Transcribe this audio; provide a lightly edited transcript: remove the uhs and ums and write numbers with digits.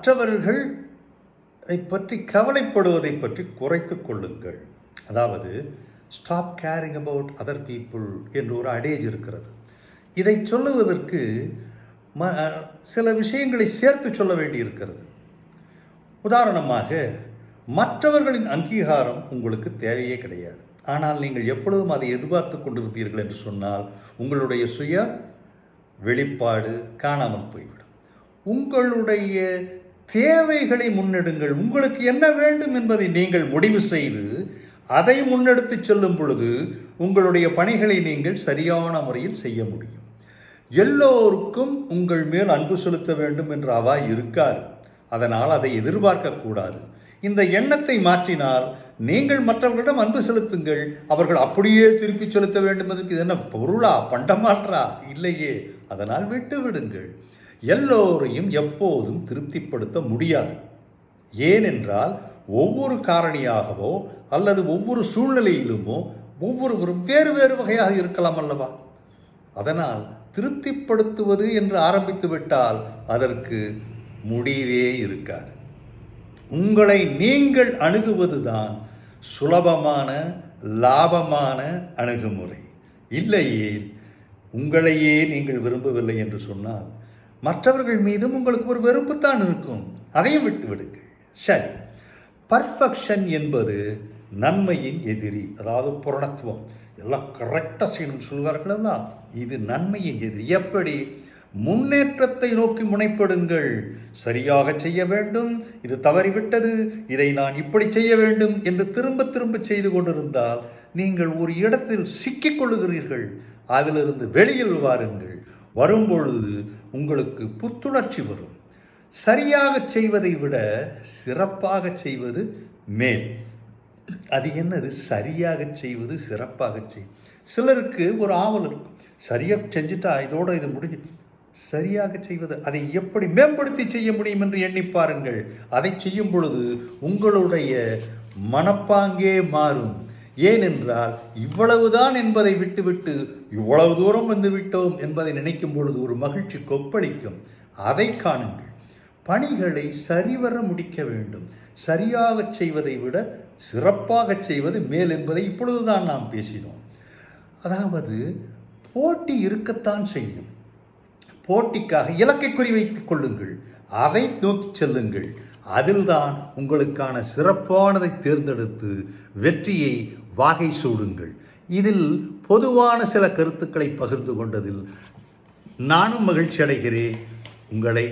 மற்றவர்கள் பற்றி கவலைப்படுவதை பற்றி குறைத்து கொள்ளுங்கள். அதாவது stop carrying about other people என்று ஒரு அடேஜ் இருக்கிறது. இதை சொல்லுவதற்கு சில விஷயங்களை சேர்த்து சொல்ல வேண்டியிருக்கிறது. உதாரணமாக, மற்றவர்களின் அங்கீகாரம் உங்களுக்கு தேவையே கிடையாது. ஆனால் நீங்கள் எப்பொழுதும் அதை எதிர்பார்த்து கொண்டிருப்பீர்கள் என்று சொன்னால் உங்களுடைய சுய வெளிப்பாடு காணாமல் போய்விடும். உங்களுடைய தேவைகளை முன்னெடுங்கள். உங்களுக்கு என்ன வேண்டும் என்பதை நீங்கள் முடிவு செய்து அதை முன்னெடுத்து செல்லும் பொழுது உங்களுடைய பணிகளை நீங்கள் சரியான முறையில் செய்ய முடியும். எல்லோருக்கும் உங்கள் மேல் அன்பு செலுத்த வேண்டும் என்ற அவாய் இருக்காது. அதனால் அதை எதிர்பார்க்கக்கூடாது. இந்த எண்ணத்தை மாற்றினால் நீங்கள் மற்றவர்களிடம் அன்பு செலுத்துங்கள். அவர்கள் அப்படியே திருப்பி செலுத்த வேண்டும் என்பதற்கு இது என்ன பொருளா, பண்டமாற்றா? இல்லையே. அதனால் விட்டு விடுங்கள். எல்லோரையும் எப்போதும் திருப்திப்படுத்த முடியாது. ஏனென்றால் ஒவ்வொரு காரணியாகவோ அல்லது ஒவ்வொரு சூழ்நிலையிலுமோ ஒவ்வொருவரும் வேறு வேறு வகையாக இருக்கலாம் அல்லவா? அதனால் திருப்திப்படுத்துவது என்று ஆரம்பித்து விட்டால் அதற்கு முடிவே இருக்காது. உங்களை நீங்கள் அணுகுவதுதான் சுலபமான லாபமான அணுகுமுறை. இல்லையே, உங்களையே நீங்கள் விரும்பவில்லை என்று சொன்னால் மற்றவர்கள் மீதும் உங்களுக்கு ஒரு வெறுப்புத்தான் இருக்கும். அதையும் விட்டு விடுங்கள். சரி, பர்ஃபெக்ஷன் என்பது நன்மையின் எதிரி. அதாவது பூரணத்துவம், எல்லாம் கரெக்டாக செய்யணும்னு சொல்வார்களா, இது நன்மையின் எதிரி. எப்படி? முன்னேற்றத்தை நோக்கி முனைப்படுங்கள். சரியாக செய்ய வேண்டும், இது தவறிவிட்டது, இதை நான் இப்படி செய்ய வேண்டும் என்று திரும்ப திரும்ப செய்து கொண்டிருந்தால் நீங்கள் ஒரு இடத்தில் சிக்கிக்கொள்ளுகிறீர்கள். அதிலிருந்து வெளியில் வாருங்கள். வரும்பொழுது உங்களுக்கு புத்துணர்ச்சி வரும். சரியாக செய்வதை விட சிறப்பாக செய்வது மேல். அது என்னது? சரியாக செய்வது, சிறப்பாக செய். சிலருக்கு ஒரு ஆவல் இருக்கும், சரியாக செஞ்சுட்டா இதோடு இது முடிஞ்சு. சரியாக செய்வது, அதை எப்படி மேம்படுத்தி செய்ய முடியும் என்று எண்ணி பாருங்கள். அதை செய்யும் பொழுது உங்களுடைய மனப்பாங்கே மாறும். ஏனென்றால் இவ்வளவுதான் என்பதை விட்டுவிட்டு இவ்வளவு தூரம் வந்து விட்டோம் என்பதை நினைக்கும் பொழுது ஒரு மகிழ்ச்சி கொப்பளிக்கும். அதை காணுங்கள். பணிகளை சரிவர முடிக்க வேண்டும். சரியாக செய்வதை விட சிறப்பாக செய்வது மேல் என்பதை இப்பொழுதுதான் நாம் பேசினோம். அதாவது போட்டி இருக்கத்தான் செய்யும். போட்டிக்காக இலக்கை குறிவைத்துக் கொள்ளுங்கள். அதை நோக்கி செல்லுங்கள். அதில்தான் உங்களுக்கான சிறப்பானதை தேர்ந்தெடுத்து வெற்றியை வாகை சூடுங்கள். இதில் பொதுவான சில கருத்துக்களை பகிர்ந்து கொண்டதில் நானும் மகிழ்ச்சி அடைகிறேன். உங்களை